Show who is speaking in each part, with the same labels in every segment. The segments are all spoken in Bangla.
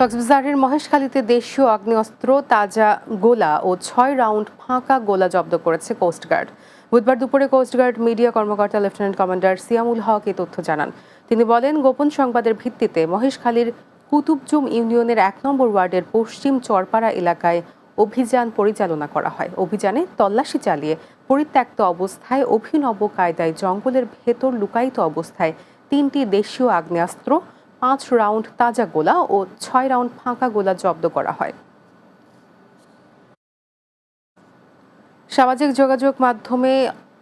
Speaker 1: কক্সবাজারের মহেশখালীতে দেশীয় আগ্নেয়াস্ত্র, তাজা গোলা ও ৬ রাউন্ড ফাঁকা গোলা জব্দ করেছে কোস্টগার্ড। বুধবার দুপুরে কোস্টগার্ড মিডিয়া কর্মকর্তা লেফটেন্যান্ট কমান্ডার সিয়ামুল হক এ তথ্য জানান। তিনি বলেন, গোপন সংবাদের ভিত্তিতে মহেশখালীর কুতুবজুম ইউনিয়নের ১ নম্বর ওয়ার্ডের পশ্চিম চরপাড়া এলাকায় অভিযান পরিচালনা করা হয়। অভিযানে তল্লাশি চালিয়ে পরিত্যক্ত অবস্থায় অভিনব কায়দায় জঙ্গলের ভেতর লুকায়িত অবস্থায় ৩টি দেশীয় আগ্নেয়াস্ত্র, ৫ রাউন্ড তাজা গোলা ও ৬ রাউন্ড ফাঁকা গোলা জব্দ করা হয়। সামাজিক যোগাযোগ মাধ্যমে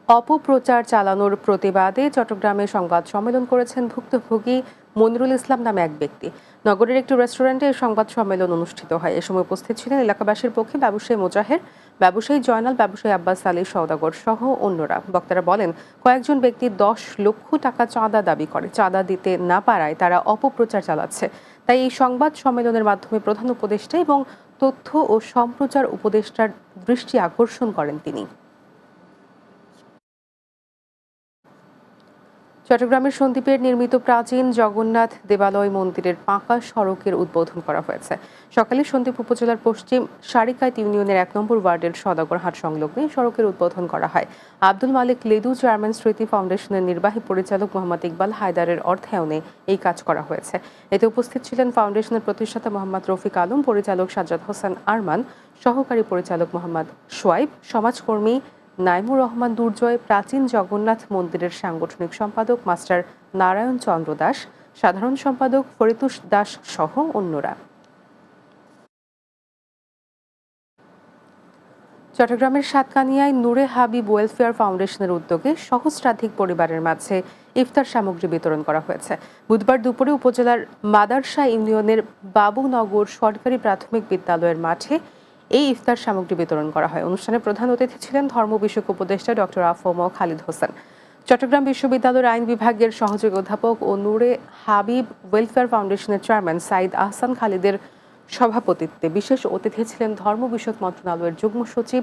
Speaker 1: অপপ্রচার চালানোর প্রতিবাদে চট্টগ্রামে সংবাদ সম্মেলন করেছেন ভুক্তভোগী মনিরুল ইসলাম নামে এক ব্যক্তি। নগরের একটি রেস্টুরেন্টে এই সংবাদ সম্মেলন অনুষ্ঠিত হয়। এ সময় উপস্থিত ছিলেন এলাকাবাসীর পক্ষে ব্যবসায়ী মোজাহের, ব্যবসায়ী জয়নাল, ব্যবসায়ী আব্বাস আলী সওদাগর সহ অন্যরা। বক্তারা বলেন, কয়েকজন ব্যক্তি ১০ লক্ষ টাকা চাঁদা দাবি করে। চাঁদা দিতে না পারায় তারা অপপ্রচার চালাচ্ছে। তাই এই সংবাদ সম্মেলনের মাধ্যমে প্রধান উপদেষ্টা এবং তথ্য ও সম্প্রচার উপদেষ্টার দৃষ্টি আকর্ষণ করেন তিনি। চট্টগ্রামের সন্দ্বীপের নির্মিত প্রাচীন জগন্নাথ দেবালয় মন্দিরের পাকা সড়কের উদ্বোধন করা হয়েছে। সকালে সন্দ্বীপ উপজেলার পশ্চিম সারিকাইত ইউনিয়নের ১ নম্বর ওয়ার্ডের সওদাগরহাট সংলগ্ন সড়কের উদ্বোধন করা হয়। আব্দুল মালিক লেদু চেয়ারম্যান স্মৃতি ফাউন্ডেশনের নির্বাহী পরিচালক মোহাম্মদ ইকবাল হায়দারের অর্থায়নে এই কাজ করা হয়েছে। এতে উপস্থিত ছিলেন ফাউন্ডেশনের প্রতিষ্ঠাতা মোহাম্মদ রফিক আলম, পরিচালক সাজ্জাদ হোসেন আরমান, সহকারী পরিচালক মোহাম্মদ সোয়াইব, সমাজকর্মী নাইমুর রহমান দুর্জয়, প্রাচীন জগন্নাথ মন্দিরের সাংগঠনিক সম্পাদক মাস্টার নারায়ণ চন্দ্র দাস, সাধারণ সম্পাদক ফরিতুষ দাস সহ অন্যরা। চট্টগ্রামের সাতকানিয়ায় নূরে হাবিব ওয়েলফেয়ার ফাউন্ডেশনের উদ্যোগে সহস্রাধিক পরিবারের মাঝে ইফতার সামগ্রী বিতরণ করা হয়েছে। বুধবার দুপুরে উপজেলার মাদারশা ইউনিয়নের বাবুনগর সরকারি প্রাথমিক বিদ্যালয়ের মাঠে এই ইফতার সামগ্রী বিতরণ করা হয়। অনুষ্ঠানে প্রধান অতিথি ছিলেন ধর্ম বিষয়ক উপদেষ্টা ডক্টর আফম খালিদ হোসেন। চট্টগ্রাম বিশ্ববিদ্যালয়ের আইন বিভাগের সহযোগী অধ্যাপক ও নূরে হাবিব ওয়েলফেয়ার ফাউন্ডেশনের চেয়ারম্যান সাইদ আহসান খালিদের সভাপতিত্বে বিশেষ অতিথি ছিলেন ধর্ম বিষয়ক মন্ত্রণালয়ের যুগ্ম সচিব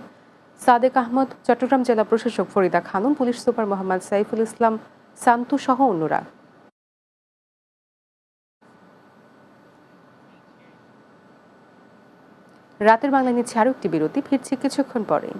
Speaker 1: সাদেক আহমদ, চট্টগ্রাম জেলা প্রশাসক ফরিদা খানম, পুলিশ সুপার মোহাম্মদ সাইফুল ইসলাম সান্তু সহ অন্যরা। রাতের বাংলা নিচ্ছে আরও একটি বিরতি, ফিরছি কিছুক্ষণ পরেই।